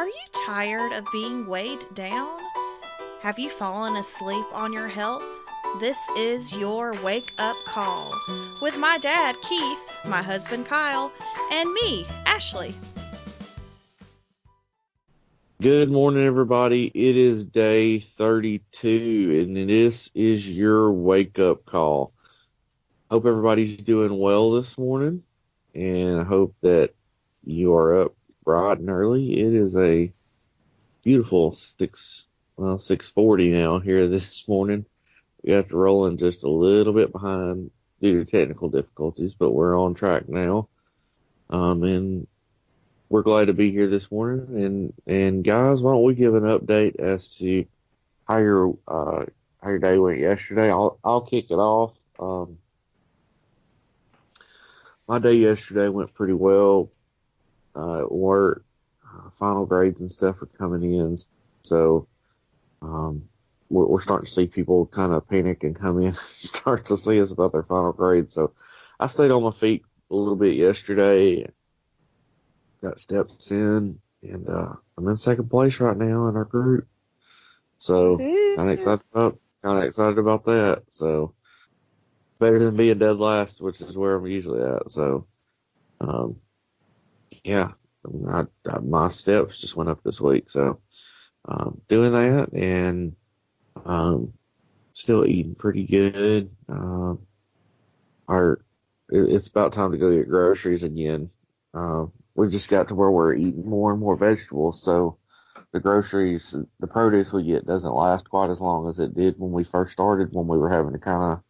Are you tired of being weighed down? Have you fallen asleep on your health? This is your wake up call with my dad, Keith, my husband, Kyle, and me, Ashley. Good morning, everybody. It is day 32, and this is your wake up call. Hope everybody's doing well this morning, and I hope that you are up bright and early. It is a beautiful 6:40 now here this morning. We got to rolling just a little bit behind due to technical difficulties, but we're on track now. And we're glad to be here this morning. And guys, why don't we give an update as to how your day went yesterday? I'll kick it off. My day yesterday went pretty well. At work, final grades and stuff are coming in, so we're starting to see people kind of panic and come in, start to see us about their final grades. So I stayed on my feet a little bit yesterday, got steps in, and I'm in second place right now in our group. So kind of excited about that. So better than being dead last, which is where I'm usually at. So um, yeah, my steps just went up this week. So doing that and um, still eating pretty good. Our it's about time to go get groceries again. We just got to where we're eating more and more vegetables, so the produce we get doesn't last quite as long as it did when we first started, when we were having to kind of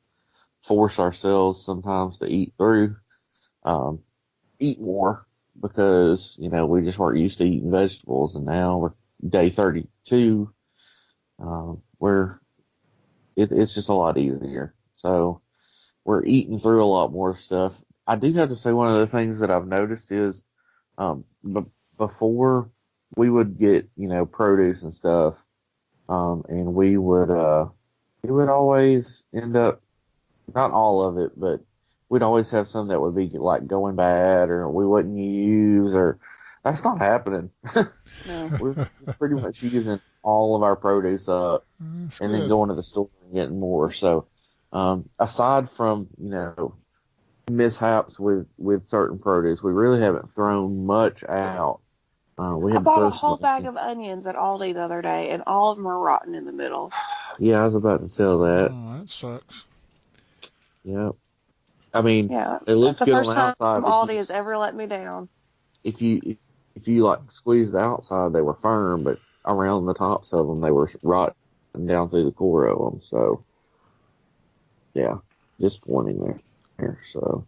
force ourselves sometimes to um, eat more because, we just weren't used to eating vegetables. And now we're day 32, where it's just a lot easier. So we're eating through a lot more stuff. I do have to say one of the things that I've noticed is before we would get, produce and stuff, and it would always end up, not all of it, but we'd always have some that would be like going bad or we wouldn't use, or that's not happening. No. We're pretty much using all of our produce up That's and then good. going to the store and getting more. So, aside from, mishaps with certain produce, we really haven't thrown much out. We I had to bought a throw some whole bag away. of onions at Aldi the other day, and all of them are rotten in the middle. Yeah, I was about to tell that. Oh, that sucks. Yeah. I mean, Yeah, it that's looks the good on first the time outside. Aldi has ever let me down. If you if you like squeeze the outside, they were firm, but around the tops of them, they were rotten down through the core of them. So yeah, disappointing there. So,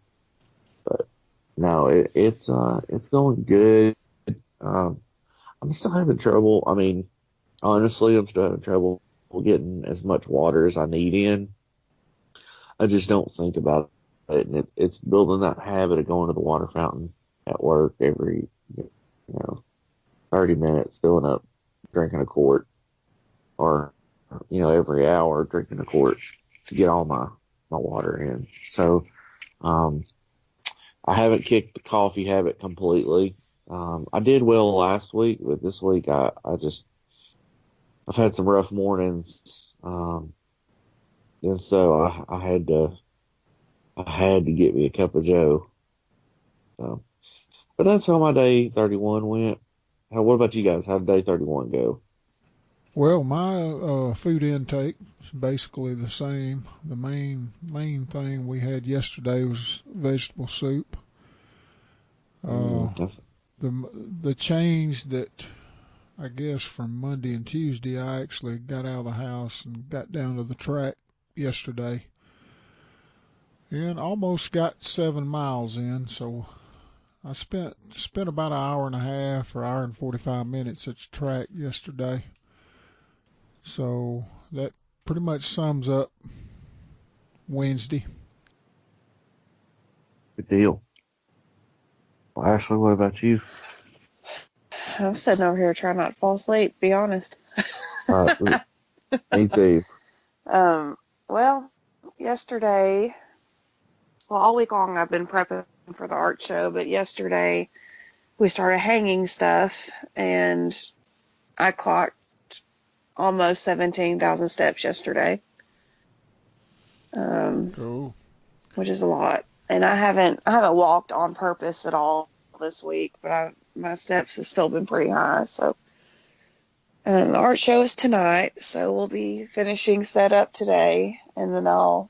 but no, it's going good. Um, I'm still having trouble. I mean, honestly, I'm still having trouble getting as much water as I need in. I just don't think about it, and it's building that habit of going to the water fountain at work every, you know, 30 minutes, filling up, drinking a quart, or, every hour drinking a quart to get all my water in. So, um, I haven't kicked the coffee habit completely. I did well last week, but this week I've had some rough mornings. And so I had to get me a cup of Joe. So, but that's how my day 31 went. What about you guys? How did day 31 go? Well, my food intake is basically the same. The main thing we had yesterday was vegetable soup. Uh, That's the the change that I guess from Monday and Tuesday, I actually got out of the house and got down to the track yesterday, and almost got 7 miles in. So I spent about an hour and a half or hour and 45 minutes at the track yesterday. So that pretty much sums up Wednesday. a good deal. Well, Ashley, what about you? I'm sitting over here trying not to fall asleep, be honest. Uh, Me too. Um, well, yesterday, all week long I've been prepping for the art show, but yesterday we started hanging stuff, and I clocked almost 17,000 steps yesterday, Cool. which is a lot. And I haven't walked on purpose at all this week, but my steps have still been pretty high. So, the art show is tonight, so we'll be finishing setup today, and then I'll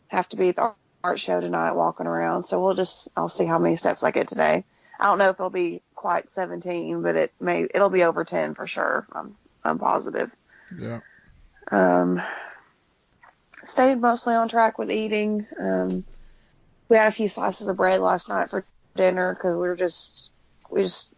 have to be at the art show tonight walking around. So I'll see how many steps I get today. I don't know if it'll be quite 17, but it'll be over 10 for sure. I'm positive. Yeah. Stayed mostly on track with eating. We had a few slices of bread last night for dinner because we just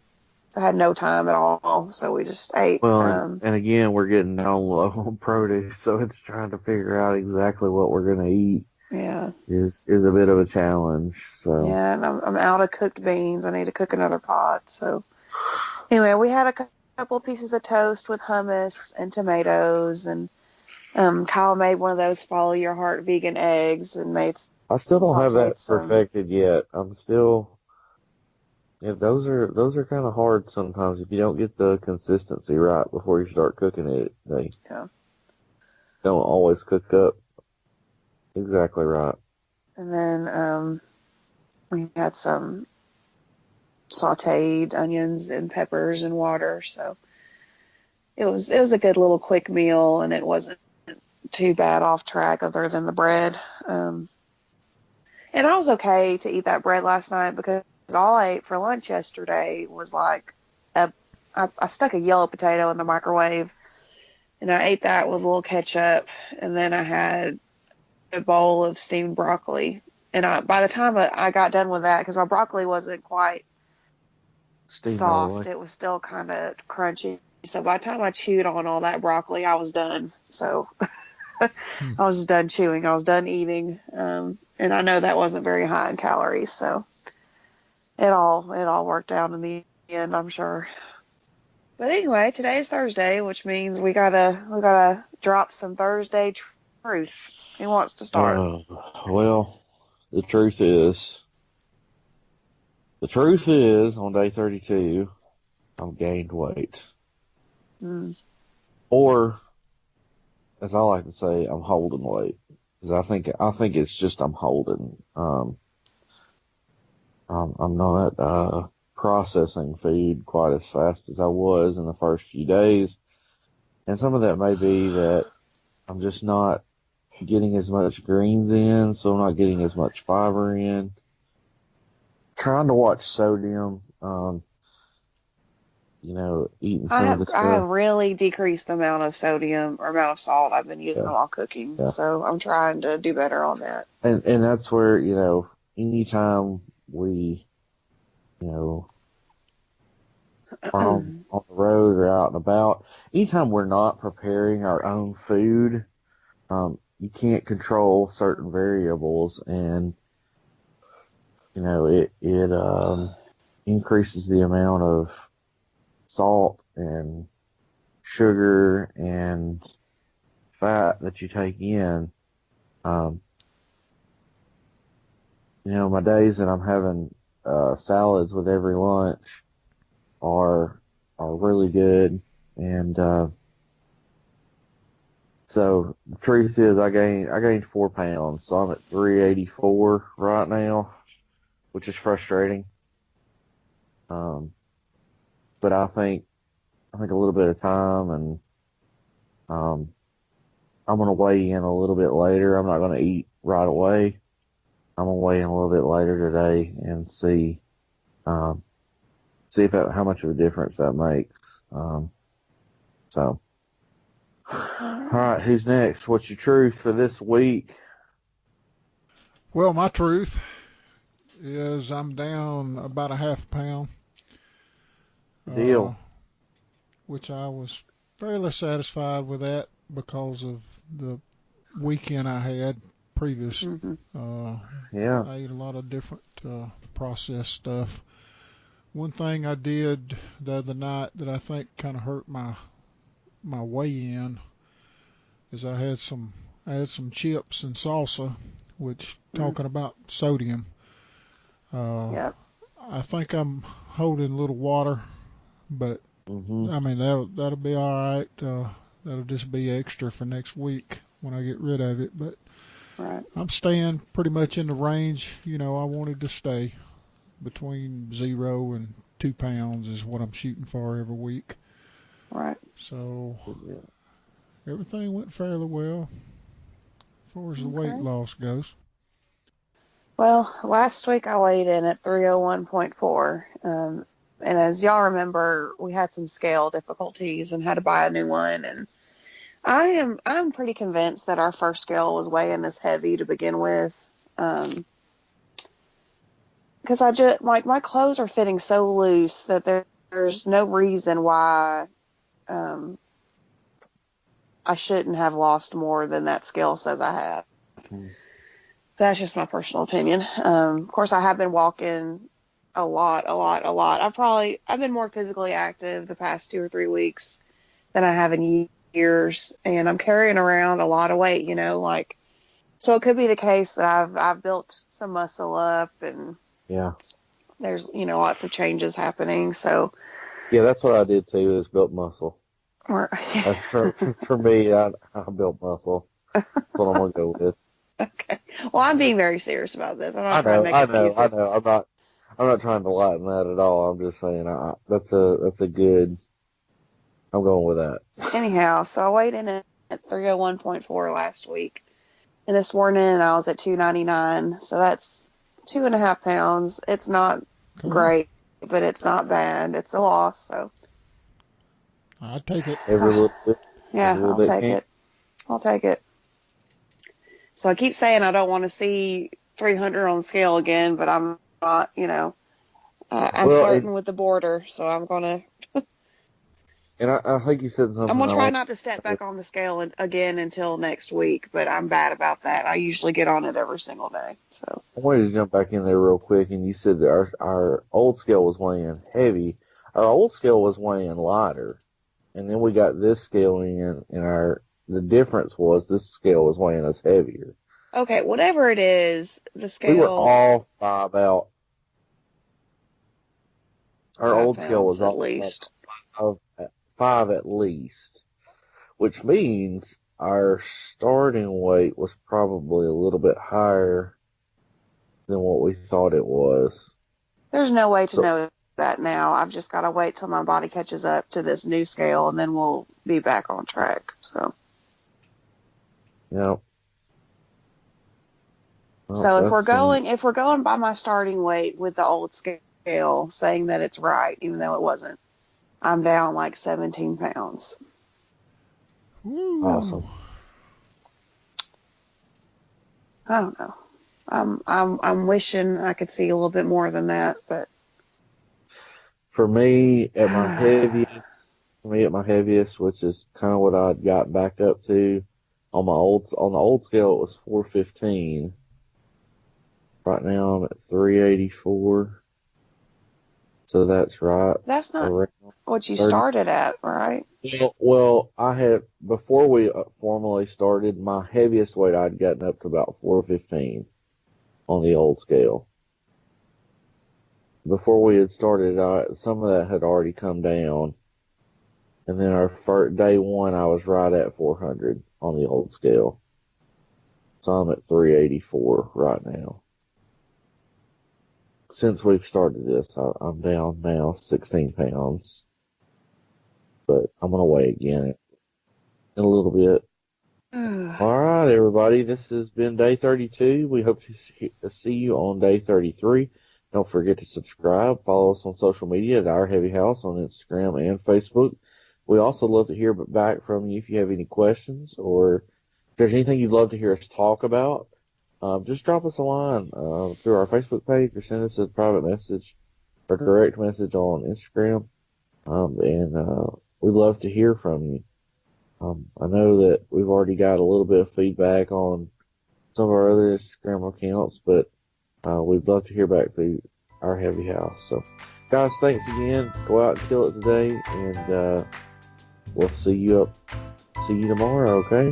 had no time at all, so we just ate. Well, and again, we're getting down low on produce, so it's trying to figure out exactly what we're going to eat. Yeah. Is a bit of a challenge. So Yeah, and I'm out of cooked beans. I need to cook another pot. So anyway, we had a couple pieces of toast with hummus and tomatoes, and Kyle made one of those follow your heart vegan eggs and I still don't have that sauteed some. perfected yet. I'm still. Yeah, those are kind of hard sometimes if you don't get the consistency right before you start cooking it. They Yeah. don't always cook up exactly right. And then we had some sauteed onions and peppers and water. So it was a good little quick meal, and it wasn't too bad off track other than the bread. And I was okay to eat that bread last night because all I ate for lunch yesterday was like I stuck a yellow potato in the microwave, and I ate that with a little ketchup, and then I had a bowl of steamed broccoli. And by the time I got done with that, because my broccoli wasn't quite Steve soft, Nolley. it was still kind of crunchy. So by the time I chewed on all that broccoli, I was done. So I was just done chewing. I was done eating. And I know that wasn't very high in calories. So it all worked out in the end, I'm sure. But anyway, today is Thursday, which means we gotta drop some Thursday truth. Who wants to start? Well, the truth is on day 32, I've gained weight, Mm. or as I like to say, I'm holding weight because I think it's just I'm holding. I'm not processing food quite as fast as I was in the first few days, and some of that may be that I'm just not getting as much greens in, so I'm not getting as much fiber in. Trying to watch sodium, eating I some of have the I have stuff. really decreased the amount of sodium or amount of salt I've been using Yeah, while cooking. yeah. So I'm trying to do better on that. And that's where, anytime we, you know, are on the road or out and about, anytime we're not preparing our own food, you can't control certain variables, and it increases the amount of salt and sugar and fat that you take in. Um, my days that I'm having salads with every lunch are really good, and so the truth is I gained 4 pounds, so I'm at 384 right now, which is frustrating. But I think a little bit of time, and I'm gonna weigh in a little bit later. I'm not gonna eat right away. I'm gonna weigh in a little bit later today and see if how much of a difference that makes. So, all right, who's next? What's your truth for this week? Well, my truth is I'm down about a half pound, uh, Deal. which I was fairly satisfied with that because of the weekend I had previous. Hmm. Yeah. I ate a lot of different processed stuff. One thing I did the other night that I think kind of hurt my weigh-in is I had some chips and salsa, which talking about sodium. Uh, Yep. I think I'm holding a little water, but Hmm. I mean, that'll be all right. That'll just be extra for next week when I get rid of it. But Right. I'm staying pretty much in the range, I wanted to stay. Between 0 and 2 pounds is what I'm shooting for every week. Right. So Yeah. everything went fairly well as far as the weight Okay. loss goes. Well, last week I weighed in at 301.4. And as y'all remember, we had some scale difficulties and had to buy a new one. And I'm pretty convinced that our first scale was weighing us heavy to begin with. Because I just like my clothes are fitting so loose that there's no reason why I shouldn't have lost more than that scale says I have. Mm. That's just my personal opinion. Of course, I have been walking a lot. I've been more physically active the past 2 or 3 weeks than I have in years, and I'm carrying around a lot of weight. So it could be the case that I've built some muscle up, and Yeah. there's lots of changes happening. So Yeah, that's what I did too, is built muscle. we're That's for me, I built muscle. That's what I'm gonna go with. okay. Well, I'm being very serious about this. I'm not I trying to know, make I know, I excuses. know. I'm not trying to lighten that at all. I'm just saying, that's a good. I'm going with that. Anyhow, so I weighed in at 301.4 last week. And this morning I was at 299. So that's 2.5 pounds. It's not Cool. great, but it's not bad. It's a loss. So I take it. Every little bit, yeah, every little I'll bit take can. it. I'll take it. So I keep saying I don't want to see 300 on the scale again, but I'm not, I'm Well, flirting with the border. So and I think you said I'm something gonna I try like. not to step back on the scale again until next week, but I'm bad about that. I usually get on it every single day. So I wanted to jump back in there real quick, and you said that our old scale was weighing heavy. Our old scale was weighing lighter, and then we got this scale in, and the difference was this scale was weighing us heavier. okay, whatever it is, the We were scale off by about our five old scale pounds was at off least. of 5 at least, which means our starting weight was probably a little bit higher than what we thought it was. There's no way to So, know that now. I've just got to wait till my body catches up to this new scale, and then we'll be back on track. So, you know, well, so that's some. if we're going by my starting weight with the old scale, saying that it's right, even though it wasn't, I'm down like 17 pounds. Woo. Awesome. I don't know. I'm wishing I could see a little bit more than that, but For me, at my heaviest, which is kind of what I got back up to on the old scale, it was 415. Right now, I'm at 384. So that's right that's not around what you 30. started at, right? Well, I had before we formally started, my heaviest weight I'd gotten up to about 415 on the old scale. Before we had started, some of that had already come down, and then our first day one, I was right at 400 on the old scale. So I'm at 384 right now. Since we've started this, I'm down now 16 pounds, but I'm gonna weigh again in a little bit. All right, everybody. This has been day 32. We hope to see you on day 33. Don't forget to subscribe. Follow us on social media at Our Heavy House on Instagram and Facebook. We also love to hear back from you if you have any questions or if there's anything you'd love to hear us talk about. Just drop us a line through our Facebook page or send us a private message or direct message on Instagram. And we'd love to hear from you. I know that we've already got a little bit of feedback on some of our other Instagram accounts, but we'd love to hear back through Our Heavy House. So, guys, thanks again. Go out and kill it today, and we'll see you tomorrow. Okay.